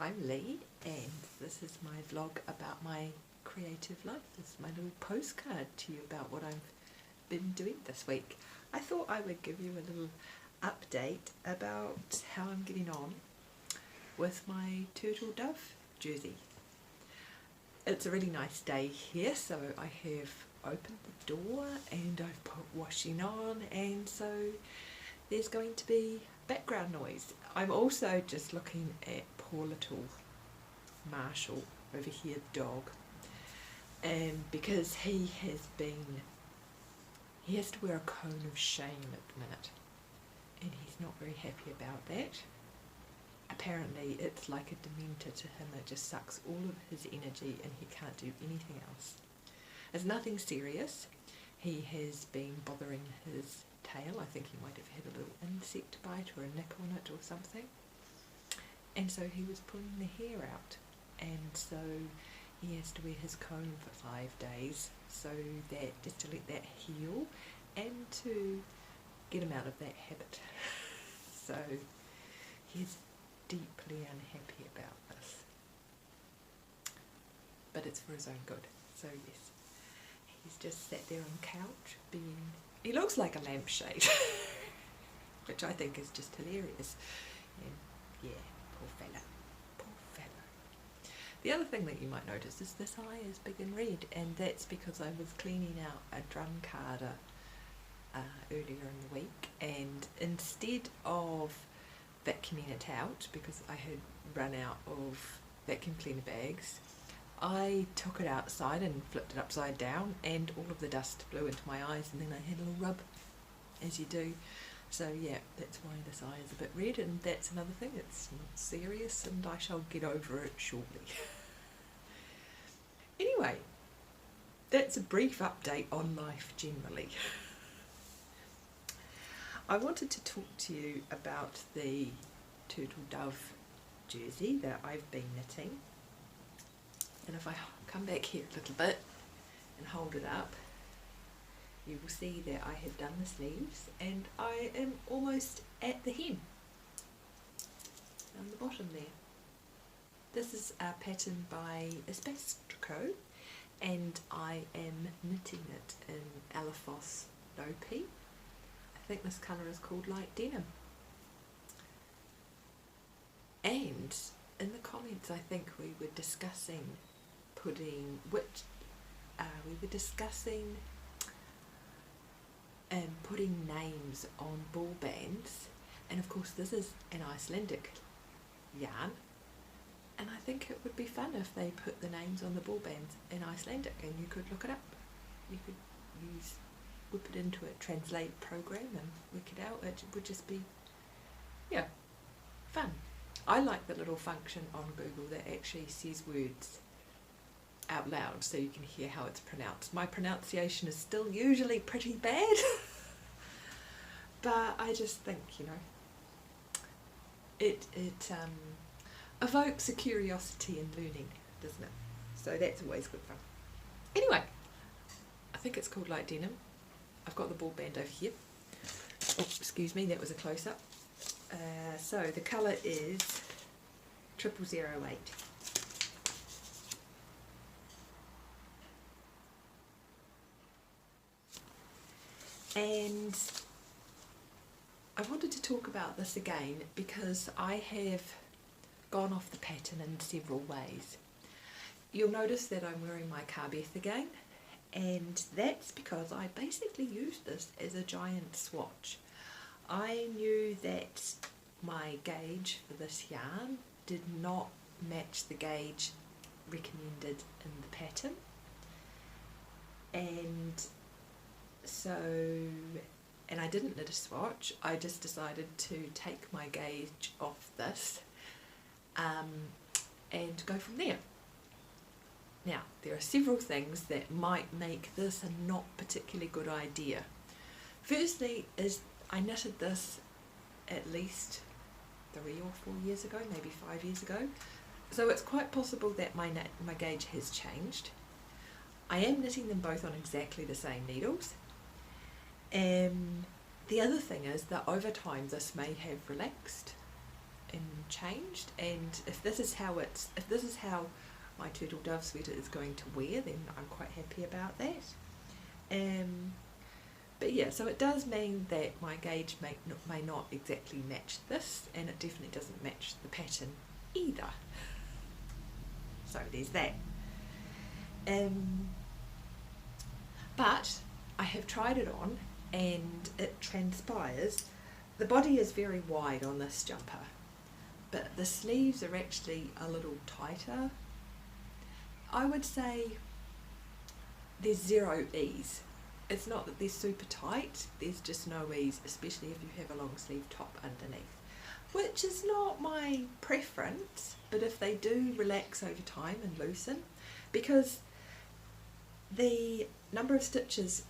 I'm Lee, and this is my vlog about my creative life. This is my little postcard to you about what I've been doing this week. I thought I would give you a little update about how I'm getting on with my turtle dove jersey. It's a really nice day here, so I have opened the door and I've put washing on, and so there's going to be background noise. I'm also just looking at poor little Marshall over here, the dog, because he has to wear a cone of shame at the minute, and he's not very happy about that. Apparently it's like a dementor to him. It just sucks all of his energy and he can't do anything else. It's nothing serious. He has been bothering his tail. I think he might have had a little insect bite or a nick on it or something, and so he was pulling the hair out, and so he has to wear his cone for 5 days, so that just to let that heal and to get him out of that habit. So he's deeply unhappy about this, but it's for his own good. So yes, he's just sat there on the couch being, he looks like a lampshade, which I think is just hilarious. And yeah, poor fella, poor fellow. The other thing that you might notice is this eye is big and red, and that's because I was cleaning out a drum carder earlier in the week, and instead of vacuuming it out, because I had run out of vacuum cleaner bags, I took it outside and flipped it upside down, and all of the dust blew into my eyes, and then I had a little rub, as you do. So yeah, that's why this eye is a bit red, and that's another thing. It's not serious, and I shall get over it shortly. Anyway, that's a brief update on life generally. I wanted to talk to you about the turtle dove jersey that I've been knitting. And if I come back here a little bit and hold it up, you will see that I have done the sleeves, and I am almost at the hem, on the bottom there. This is a pattern by Espacetricot, and I am knitting it in Louleigh Louleigh. I think this colour is called light denim. And in the comments, I think we were discussing putting putting names on ball bands, and of course this is an Icelandic yarn, and I think it would be fun if they put the names on the ball bands in Icelandic, and you could look it up. You could whip it into a translate program and work it out. It would just be, yeah, fun. I like the little function on Google that actually says words out loud so you can hear how it's pronounced. My pronunciation is still usually pretty bad, but I just think, you know, it evokes a curiosity in learning, doesn't it? So that's always good fun. Anyway, I think it's called light denim. I've got the ball band over here. Oh, excuse me, that was a close-up. So the colour is 0008. And I wanted to talk about this again because I have gone off the pattern in several ways. You'll notice that I'm wearing my Carbeth again, and that's because I basically used this as a giant swatch. I knew that my gauge for this yarn did not match the gauge recommended in the pattern, and I didn't knit a swatch. I just decided to take my gauge off this and go from there. Now, there are several things that might make this a not particularly good idea. Firstly is I knitted this at least 3 or 4 years ago, maybe 5 years ago, so it's quite possible that my gauge has changed. I am knitting them both on exactly the same needles. The other thing is that over time this may have relaxed and changed, and if this is how my turtle dove sweater is going to wear, then I'm quite happy about that. But yeah, so it does mean that my gauge may not exactly match this, and it definitely doesn't match the pattern either. So there's that. But I have tried it on, and it transpires. The body is very wide on this jumper, but the sleeves are actually a little tighter. I would say there's zero ease. It's not that they're super tight, there's just no ease, especially if you have a long sleeve top underneath, which is not my preference, but if they do relax over time and loosen, because the number of stitches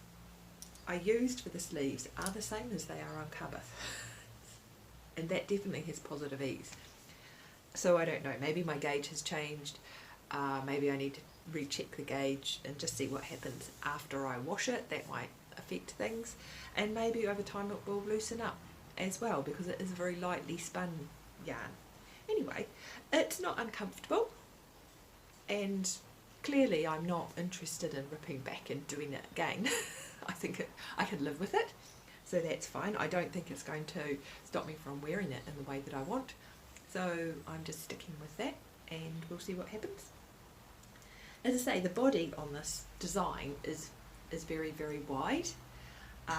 I used for the sleeves are the same as they are on cover, and that definitely has positive ease. So I don't know, maybe my gauge has changed, maybe I need to recheck the gauge and just see what happens after I wash it. That might affect things, and maybe over time it will loosen up as well, because it is a very lightly spun yarn. Anyway, it's not uncomfortable, and clearly I'm not interested in ripping back and doing it again. I could live with it, so that's fine. I don't think it's going to stop me from wearing it in the way that I want, so I'm just sticking with that, and we'll see what happens. As I say, the body on this design is very, very wide,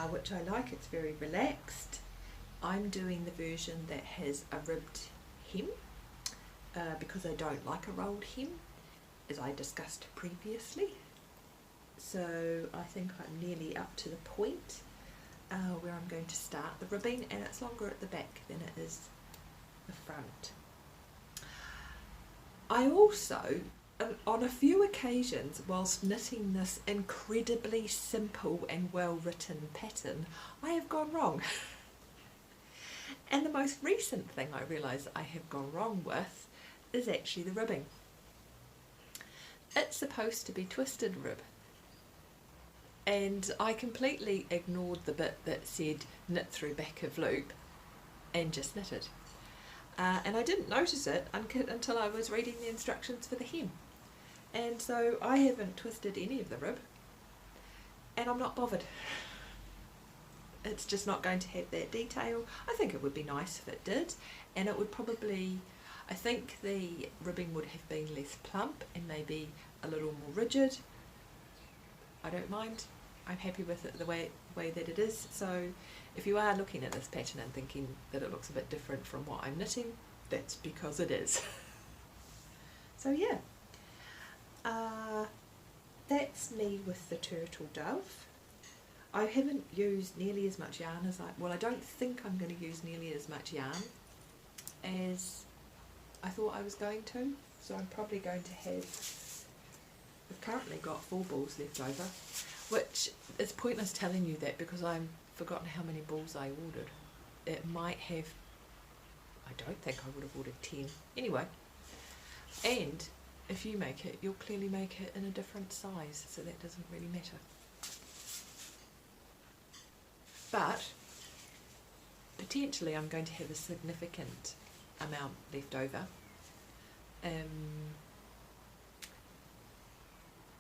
which I like. It's very relaxed. I'm doing the version that has a ribbed hem, because I don't like a rolled hem, as I discussed previously. So I think I'm nearly up to the point where I'm going to start the ribbing, and it's longer at the back than it is the front. I also, on a few occasions, whilst knitting this incredibly simple and well written pattern, I have gone wrong. And the most recent thing I realise I have gone wrong with is actually the ribbing. It's supposed to be twisted rib, and I completely ignored the bit that said knit through back of loop and just knitted. And I didn't notice it until I was reading the instructions for the hem. And so I haven't twisted any of the rib, and I'm not bothered. It's just not going to have that detail. I think it would be nice if it did, and it would probably, I think the ribbing would have been less plump and maybe a little more rigid. I don't mind. I'm happy with it the way that it is. So if you are looking at this pattern and thinking that it looks a bit different from what I'm knitting, that's because it is. So yeah, that's me with the turtle dove. I haven't used nearly as much yarn as I don't think I'm going to use nearly as much yarn as I thought I was going to. So I'm probably going to have, I've currently got 4 balls left over, which is pointless telling you that because I've forgotten how many balls I ordered. It might have, I don't think I would have ordered 10. Anyway, and if you make it, you'll clearly make it in a different size, so that doesn't really matter. But potentially I'm going to have a significant amount left over.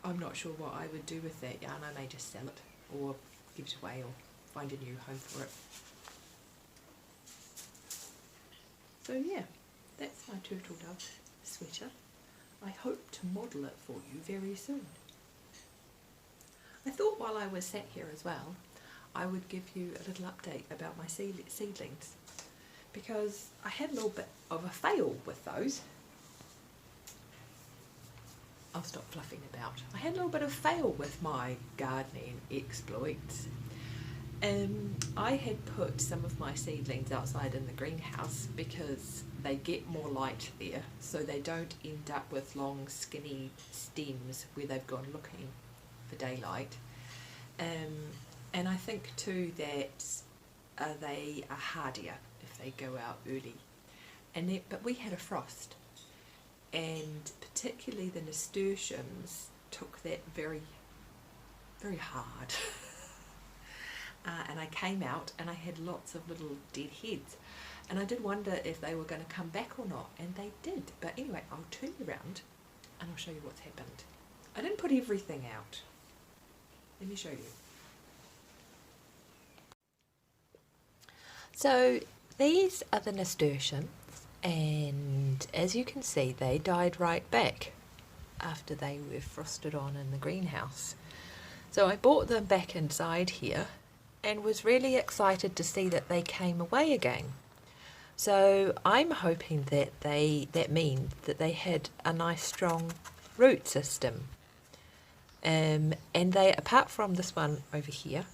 I'm not sure what I would do with that yarn. I may just sell it or give it away or find a new home for it. So yeah, that's my turtle dove sweater. I hope to model it for you very soon. I thought while I was sat here as well, I would give you a little update about my seedlings, because I had a little bit of a fail with those. I'll stop fluffing about. I had a little bit of fail with my gardening exploits. I had put some of my seedlings outside in the greenhouse because they get more light there, so they don't end up with long skinny stems where they've gone looking for daylight. And I think too that they are hardier if they go out early. But we had a frost, and particularly the nasturtiums took that very, very hard. And I came out and I had lots of little dead heads. And I did wonder if they were going to come back or not, and they did. But anyway, I'll turn you around and I'll show you what's happened. I didn't put everything out. Let me show you. So these are the nasturtiums, and as you can see, they died right back after they were frosted on in the greenhouse. So I brought them back inside here and was really excited to see that they came away again. So I'm hoping that that means that they had a nice strong root system. And they, apart from this one over here,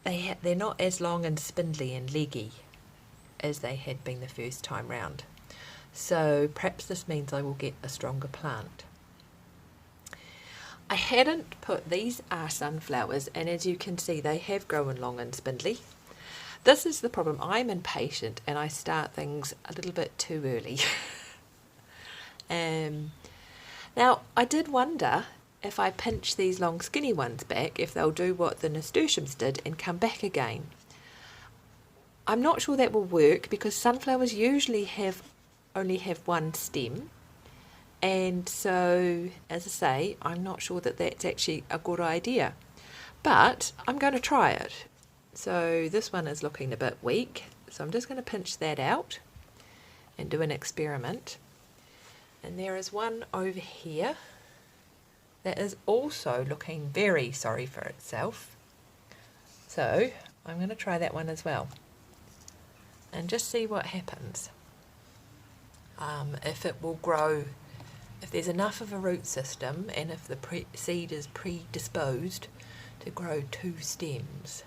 they're not as long and spindly and leggy as they had been the first time round. So perhaps this means I will get a stronger plant. I hadn't put, these are sunflowers, and as you can see they have grown long and spindly. This is the problem, I'm impatient and I start things a little bit too early. Now I did wonder if I pinch these long skinny ones back, if they'll do what the nasturtiums did and come back again. I'm not sure that will work because sunflowers usually only have one stem, and so as I say, I'm not sure that that's actually a good idea, but I'm going to try it. So this one is looking a bit weak, so I'm just going to pinch that out and do an experiment. And there is one over here that is also looking very sorry for itself. So I'm going to try that one as well and just see what happens. If it will grow, if there's enough of a root system and if the seed is predisposed to grow 2 stems.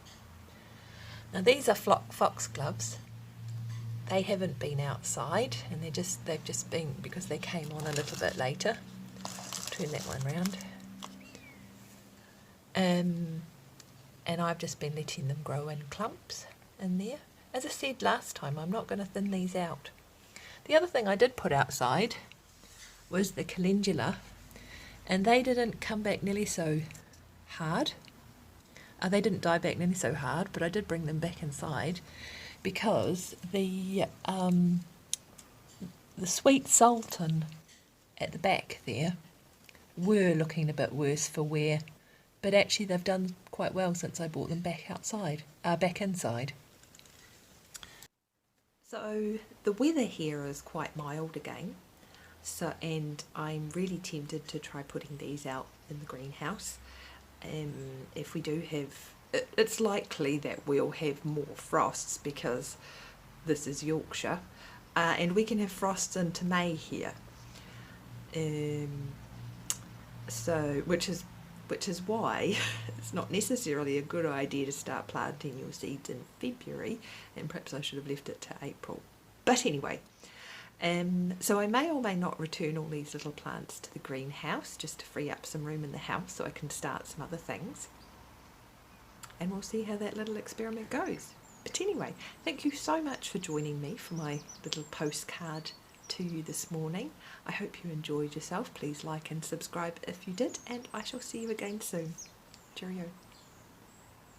Now these are foxgloves. They haven't been outside, and they've just been, because they came on a little bit later. Turn that one round. And I've just been letting them grow in clumps in there. As I said last time, I'm not going to thin these out. The other thing I did put outside was the calendula, and they didn't come back nearly so hard. They didn't die back nearly so hard, but I did bring them back inside because the sweet sultan at the back there were looking a bit worse for wear, but actually they've done quite well since I brought them back inside. So the weather here is quite mild again, and I'm really tempted to try putting these out in the greenhouse. If we do have, it's likely that we'll have more frosts because this is Yorkshire, and we can have frosts into May here. So which is why it's not necessarily a good idea to start planting your seeds in February, and perhaps I should have left it to April. But anyway, so I may or may not return all these little plants to the greenhouse just to free up some room in the house so I can start some other things. And we'll see how that little experiment goes. But anyway, thank you so much for joining me for my little postcard to you this morning. I hope you enjoyed yourself. Please like and subscribe if you did, and I shall see you again soon. Cheerio.